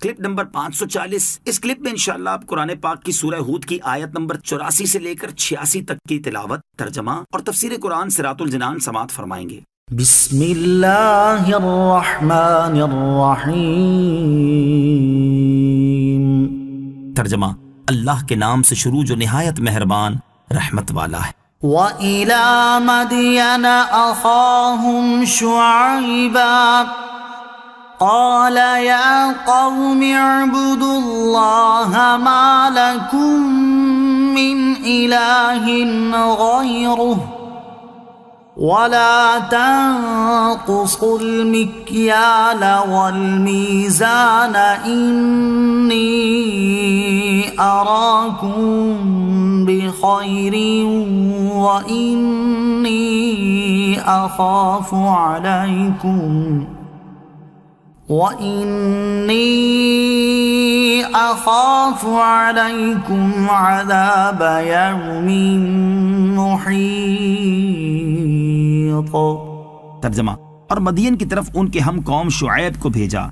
Clip number 540۔ اس clip میں انشاءاللہ آپ قرآن پاک کی سورہ ہود کی آیت نمبر 84 سے لے کر 86 تک کی تلاوت، ترجمہ اور تفسیر قرآن صراط الجنان سماعت فرمائیں گے۔ بسم اللہ الرحمن الرحیم۔ ترجمہ، اللہ کے نام سے شروع جو نہایت مہربان رحمت والا ہے۔ وَإِلَى مَدْيَنَ أَخَاهُمْ شُعَيْبًا قَالَ يَا قَوْمِ اعْبُدُوا اللَّهَ مَا لَكُمْ مِنْ إِلَٰهٍ غَيْرُهُ وَلَا تَنقُصُوا الْمِكْيَالَ وَالْمِيزَانَ إِنِّي أَرَاكُمْ بِخَيْرٍ وَإِنِّي أَخَافُ عَلَيْكُمْ عَذَابَ يَوْمٍ مُحِيطٍ۔ ترجمہ، اور مدین کی طرف ان کے ہم قوم شعیب کو بھیجا،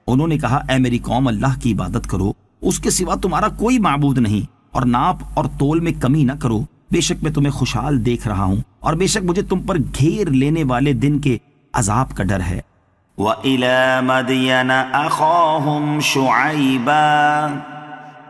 انہوں نے کہا اے میری قوم، اللہ کی عبادت کرو، اس کے سوا تمہارا کوئی معبود نہیں، اور ناپ اور تول میں کمی نہ کرو، بے شک میں تمہیں خوشحال دیکھ رہا ہوں، اور بے شک مجھے تم پر گھیر لینے والے دن کے عذاب کا ڈر ہے۔ وَإِلَى مَدْيَنَ أَخَاهُمْ شُعَيْبًا،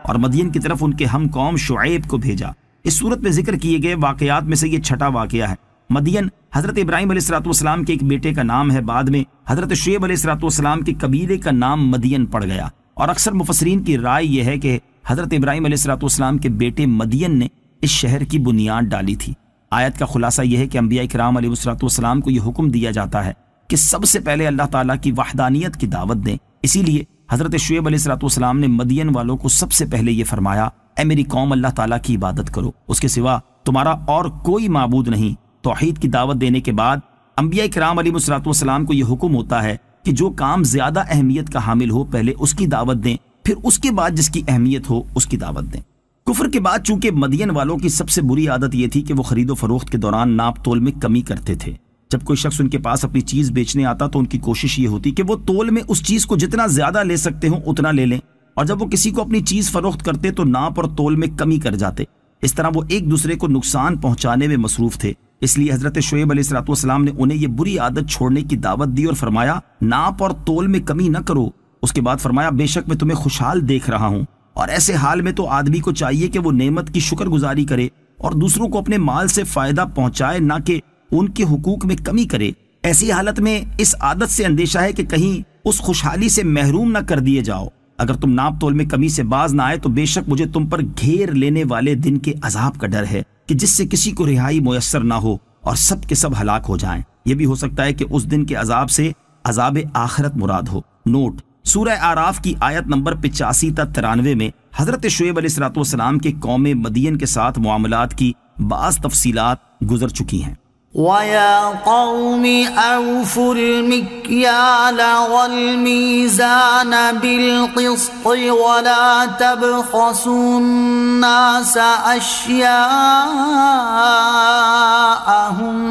اور مدین کی طرف ان کے ہم قوم شعیب کو بھیجا۔ اس صورت میں ذکر کیے گئے واقعات میں سے یہ چھٹا واقعہ ہے۔ مدین حضرت ابراہیم علیہ السلام کے ایک بیٹے کا نام ہے، بعد میں حضرت شعیب علیہ السلام کے قبیلے کا نام مدین پڑ گیا، اور اکثر مفسرین کی رائے یہ ہے کہ حضرت ابراہیم علیہ السلام کے بیٹے مدین نے اس شہر کی بنیاد ڈالی تھی۔ آیت کا خلاصہ یہ ہے کہ انبیاء کرام علیہ السلام کو یہ حکم دیا جاتا ہے کہ سب سے پہلے اللہ تعالیٰ کی وحدانیت کی دعوت دیں، اسی لیے حضرت شعیب علیہ السلام نے مدین والوں کو سب سے پہلے یہ فرمایا اے میری قوم، اللہ تعالیٰ کی عبادت کرو، اس کے سوا تمہارا اور کوئی معبود نہیں۔ توحید کی دعوت دینے کے بعد انبیاء کرام علیہ السلام کو یہ حکم ہوتا ہے کہ جو کام زیادہ اہمیت کا حامل ہو پہلے اس کی دعوت دیں، پھر اس کے بعد جس کی اہمیت ہو اس کی دعوت دیں۔ کفر کے بعد چونکہ مدین والوں کی سب سے بری عادت یہ تھی کہ وہ خرید و فروخت کے دوران ناپ تول میں کمی کرتے تھے۔ جب کوئی شخص ان کے پاس اپنی چیز بیچنے آتا تو ان کی کوشش یہ ہوتی کہ وہ تول میں اس چیز کو جتنا زیادہ لے سکتے ہوں اتنا لے لیں، اور جب وہ کسی کو اپنی چیز فروخت کرتے تو ناپ اور تول میں کمی کر جاتے۔ اس طرح وہ ایک دوسرے کو نقصان پہنچانے میں مصروف تھے، اس لیے حضرت شعیب علیہ السلام نے انہیں یہ بری عادت چھوڑنے کی دعوت دی اور فرمایا ناپ اور تول میں کمی نہ کرو۔ اس کے بعد فرمایا بے شک میں تمہیں خوشحال دیکھ رہا ہوں، اور ایسے حال میں تو آدمی کو چاہیے کہ وہ نعمت کی شکر گزاری کرے اور دوسروں کو اپنے مال سے فائدہ پہنچائے، نہ کہ ان کے حقوق میں کمی کرے۔ ایسی حالت میں اس عادت سے اندیشہ ہے کہ کہیں اس خوشحالی سے محروم نہ کر دیے جاؤ۔ اگر تم ناپ تول میں کمی سے باز نہ آئے تو بے شک مجھے تم پر گھیر لینے والے دن کے عذاب کا ڈر ہے کہ جس سے کسی کو رہائی میسر نہ ہو اور سب کے سب ہلاک ہو جائیں۔ یہ بھی ہو سکتا ہے کہ اس دن کے عذاب سے عذاب آخرت مراد ہو۔ نوٹ: سورہ اعراف کی آیت نمبر 85 تا 93 میں حضرت شعیب علیہ السلام کے قوم مدین کے ساتھ معاملات کی بعض تفصیلات گزر چکی ہیں۔ وَيَا قَوْمِ أَوْفُوا الْمِكْيَالَ وَالْمِيزَانَ بِالْقِسْطِ وَلَا تَبْخَسُوا النَّاسَ أَشْيَاءَهُمْ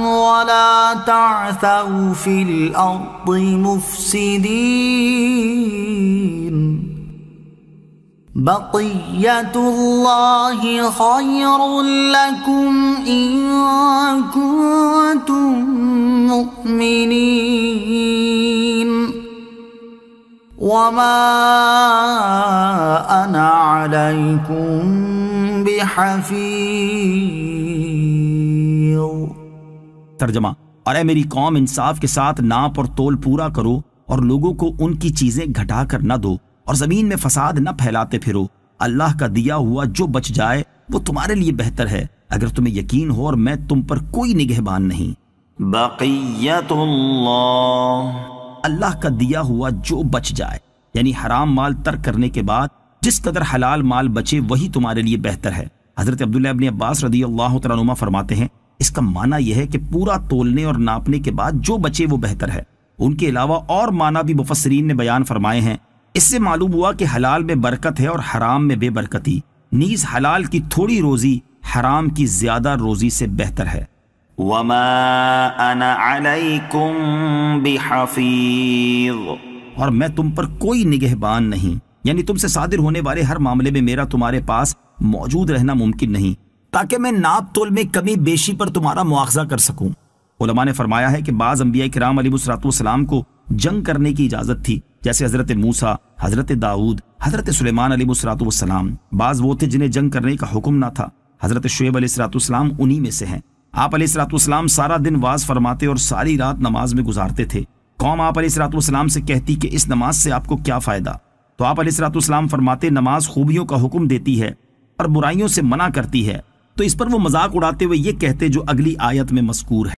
وَلَا تَعْثَوْا فِي الْأَرْضِ مُفْسِدِينَ بقیت اللہ خیر لکم ان کنتم مؤمنین وما انا علیکم بحفیظ۔ ترجمہ، اور اے میری قوم، انصاف کے ساتھ ناپ اور تول پورا کرو اور لوگوں کو ان کی چیزیں گھٹا کر نہ دو، اور زمین میں فساد نہ پھیلاتے پھرو۔ اللہ کا دیا ہوا جو بچ جائے وہ تمہارے لیے بہتر ہے، اگر تمہیں یقین ہو، اور میں تم پر کوئی نگہبان نہیں۔ بقیت اللہ، اللہ کا دیا ہوا جو بچ جائے، یعنی حرام مال ترک کرنے کے بعد جس قدر حلال مال بچے وہی تمہارے لیے بہتر ہے۔ حضرت عبداللہ ابن عباس رضی اللہ تعالیٰ عنہما فرماتے ہیں اس کا معنی یہ ہے کہ پورا تولنے اور ناپنے کے بعد جو بچے وہ بہتر ہے۔ ان کے علاوہ اور معنی بھی مفسرین نے بیان فرمائے ہیں۔ اس سے معلوم ہوا کہ حلال میں برکت ہے اور حرام میں بے برکتی، نیز حلال کی تھوڑی روزی حرام کی زیادہ روزی سے بہتر ہے۔ وما انا علیکم بحفیظ، اور میں تم پر کوئی نگہبان نہیں۔ یعنی تم سے صادر ہونے والے ہر معاملے میں میرا تمہارے پاس موجود رہنا ممکن نہیں، تاکہ میں ناپ تول میں کمی بیشی پر تمہارا مواخذہ کر سکوں۔ علماء نے فرمایا ہے کہ بعض انبیاء کرام علیہ السلام کو جنگ کرنے کی اجازت تھی، جیسے حضرت موسیٰ، حضرت داؤد، حضرت سلیمان علیہ السلام۔ بعض وہ تھے جنہیں جنگ کرنے کا حکم نہ تھا، حضرت شعیب علیہ السلام انہی میں سے ہیں۔ آپ علیہ السلام سارا دن واز فرماتے اور ساری رات نماز میں گزارتے تھے۔ قوم آپ علیہ السلام سے کہتی کہ اس نماز سے آپ کو کیا فائدہ؟ تو آپ علیہ السلام فرماتے نماز خوبیوں کا حکم دیتی ہے اور برائیوں سے منع کرتی ہے۔ تو اس پر وہ مذاق اڑاتے ہوئے یہ کہتے جو اگلی آیت میں مذکور ہے۔